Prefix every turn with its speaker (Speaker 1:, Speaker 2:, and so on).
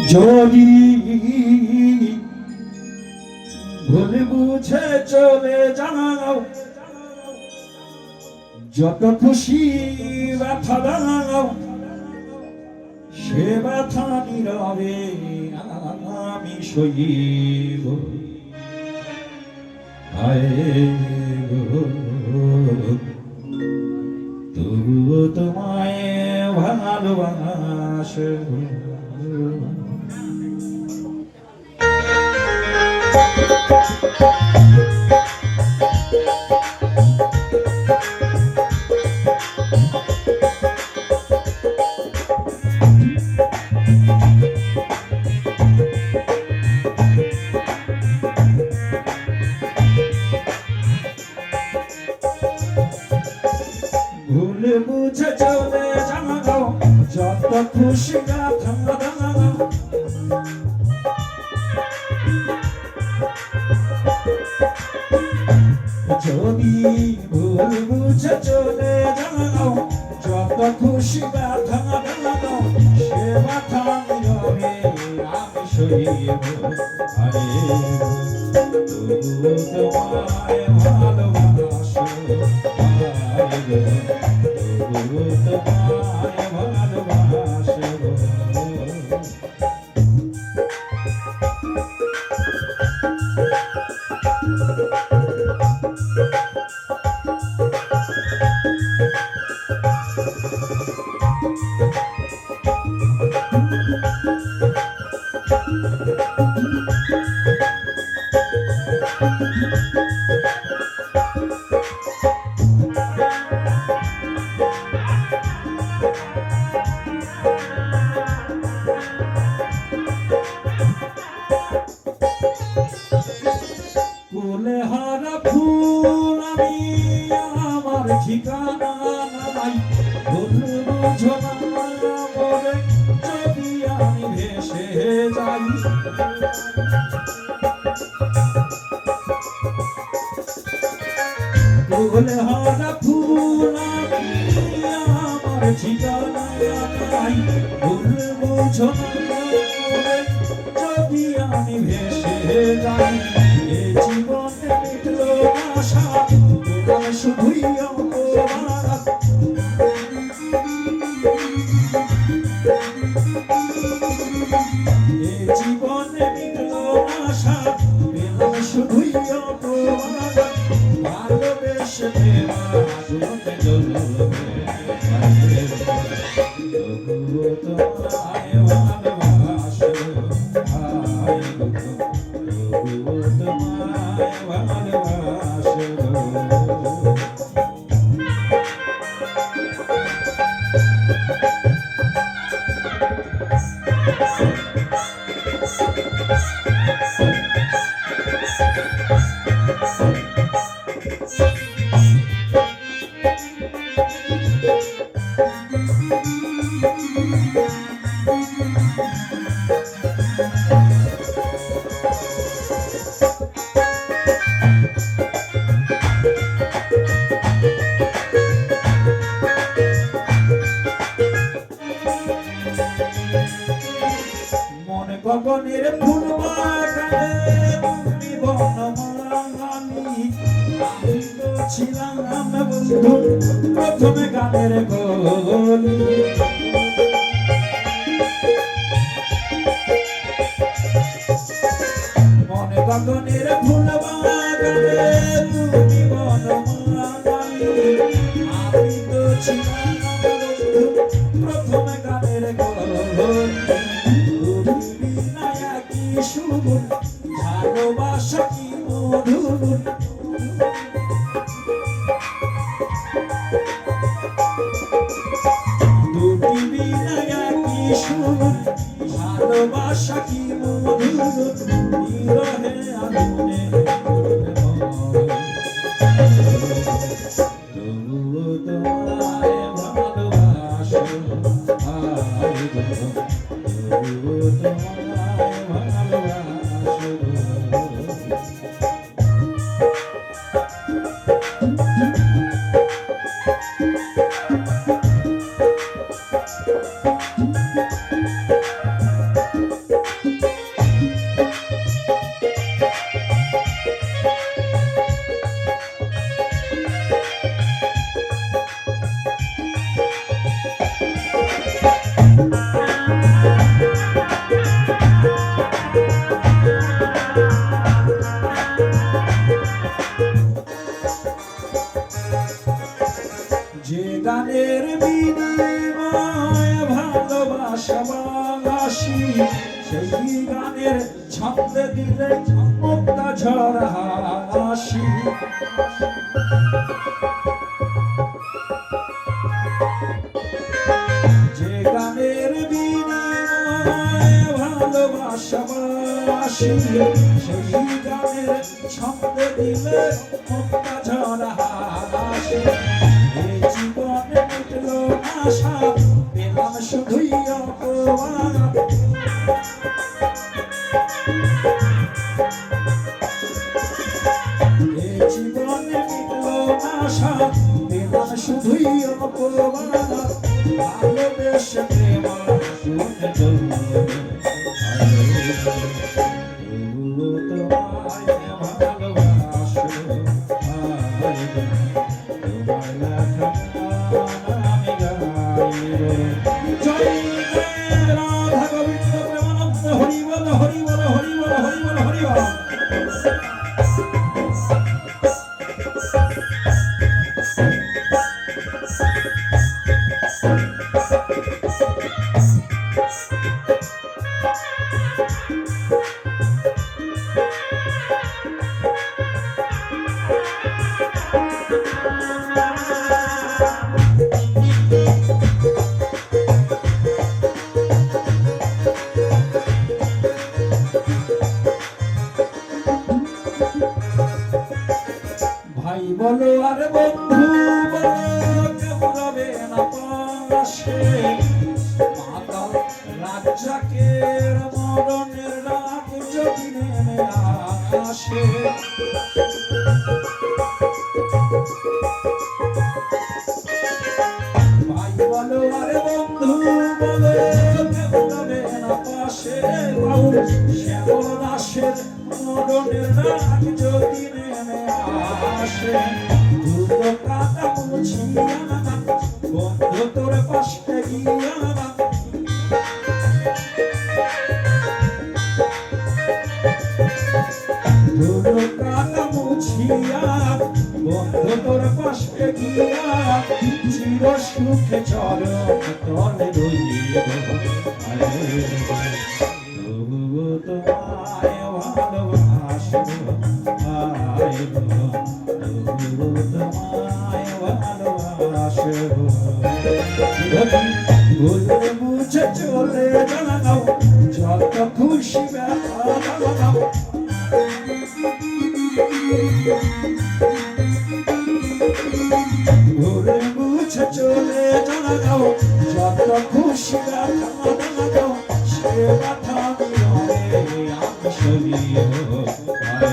Speaker 1: যদি ভুল বুঝে চলে যাও, যত খুশি ব্যথা দাও, সে ব্যথা নীরবে আমি সইব। তবুও তোমায় ভালোবাসব। ভুল বুঝে চলে যাও, যত খুশি ব্যথা দাও, যদি ভুল বুঝে চলে যাও, যত খুশি ব্যথা দাও, সে ব্যথা নীরবে আমি সইব। তবুও তোমায় ভালোবাসো, তবুও তোমায় ভালোবাসো। কোলে হারা ফুল আমি, আমার ঠিকানা নাই, ভুল বুঝো না বলে যদি আমি ভেসে যাই। কোলে হারা ফুল আমি, আমার ঠিকানা নাই, ভুল বুঝো না বলে যদি আমি ভেসে যাই। জীবনে মিটলো না সাথ, শুধুই অপরাধ। জীবনে মিটলো না সাথ, শুধুই অপরাধ। ভালোবেসে প্রেমাগুলোতে জ্বলবে, তবুও তোমায় ভালোবাসো। তবুও তোমায় ভালোবাসো। মনে গগনের ফুল বাগানে তুমি বনমালী, আমি তো ছিলাম বন্ধু প্রথমে গানের কলি। মনে গগনের ফুল বাগানে তুমি বনমালী, আমি তো ছিলাম বন্ধু প্রথমে গানের কলি। ভালোবাসা কি মধুর, দুটি বিনা কি সুর, ভালোবাসা কি মধুর, বিরহে আগুনে তবুও তোমায় ভালোবাসো। তবুও তোমায় ভালোবাসো। বাসি সেই গানের ছন্দে দিলে মুক্তা ঝরা হাসি যে গানের বিনিময়ে ভালোবাসা বাসি সেই গানের ছন্দে দিলে মুক্তা ঝরা হাসি এই জীবনে মিটলো আশা পেলাম শুধুই অপমান এই জীবনে মিটলো আশা পেলাম শুধুই অপমান ভালোবেসে প্রেম শুনে তোমায় ভালোবাসো তোমায় লেখা আমি গাইব জয় রাধা গোবিন্দ প্রেমানন্দ হরি বল হরি বল হরি বল হরি বল হরি বল ভাই বলো আর বন্ধু বলো কেউ রবে না পাশে মাতাল রাজ্জাকের মরণের রাত যদি নেমে আসে ভাই বলো আর বন্ধু বলো কেউ রবে না পাশে শ্যামল দাসের মরণের রাত যদি নেমে আসে দুটো কাটা মুছিয়া বন্ধু তোর পাশে গিয়া দুটো কাটা মুছিয়া বন্ধু তোর পাশে গিয়া চির সুখে চরণ তলে রইব তবু তোমায় ভালোবাসো ভুলে বুঝে চলে জানাও যত খুশি ব্যথা জানাও ভুলে বুঝে চলে জানাও যত খুশি ব্যথা জানাও সে ব্যথা আমি সরিয়ে ভালোবাসো